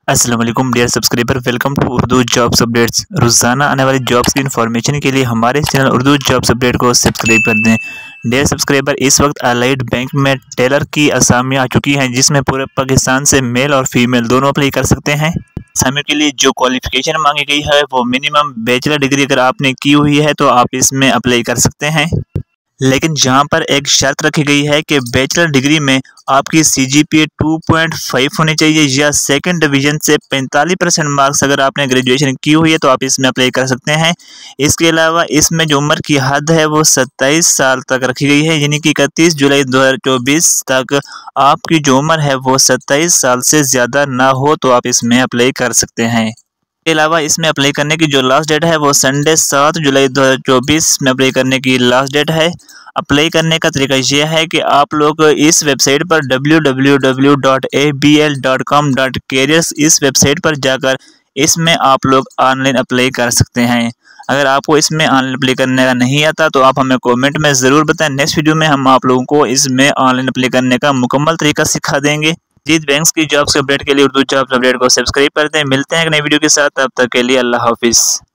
अस्सलाम वालेकुम dear subscriber, welcome to Urdu jobs updates. रोज़ाना आने वाली जॉब्स की इन्फॉर्मेशन के लिए हमारे चैनल उर्दू जॉब्स अपडेट को सब्सक्राइब कर दें। डियर सब्सक्राइबर, इस वक्त अलाइड बैंक में टेलर की असामियाँ आ चुकी हैं, जिसमें पूरे पाकिस्तान से मेल और फीमेल दोनों अप्लाई कर सकते हैं। असामियों के लिए जो क्वालिफिकेशन मांगी गई है वो मिनिमम बैचलर डिग्री अगर आपने की हुई है तो आप इसमें अप्लाई कर सकते हैं। लेकिन जहां पर एक शर्त रखी गई है कि बैचलर डिग्री में आपकी सीजीपीए 2.5 होनी चाहिए या सेकंड डिवीजन से 45% मार्क्स अगर आपने ग्रेजुएशन की हुई है तो आप इसमें अप्लाई कर सकते हैं। इसके अलावा इसमें जो उम्र की हद है वो 27 साल तक रखी गई है, यानी कि 31 जुलाई 2024 तक आपकी जो उम्र है वो 27 साल से ज़्यादा ना हो तो आप इसमें अप्लाई कर सकते हैं। के अलावा इसमें अप्लाई करने की जो लास्ट डेट है वो संडे 7 जुलाई 2024 में अप्लाई करने की लास्ट डेट है। अप्लाई करने का तरीका ये है कि आप लोग इस वेबसाइट पर www.abl.com.careers इस वेबसाइट पर जाकर इसमें आप लोग ऑनलाइन अप्लाई कर सकते हैं। अगर आपको इसमें ऑनलाइन अप्लाई करने का नहीं आता तो आप हमें कमेंट में ज़रूर बताएं। नेक्स्ट वीडियो में हम आप लोगों को इसमें ऑनलाइन अप्लाई करने का मुकम्मल तरीका सिखा देंगे। जीत बैंक्स की जॉब्स के अपडेट के लिए उर्दू जॉब्स अपडेट को सब्सक्राइब कर दें। मिलते हैं एक नई वीडियो के साथ, तब तक के लिए अल्लाह हाफिज़।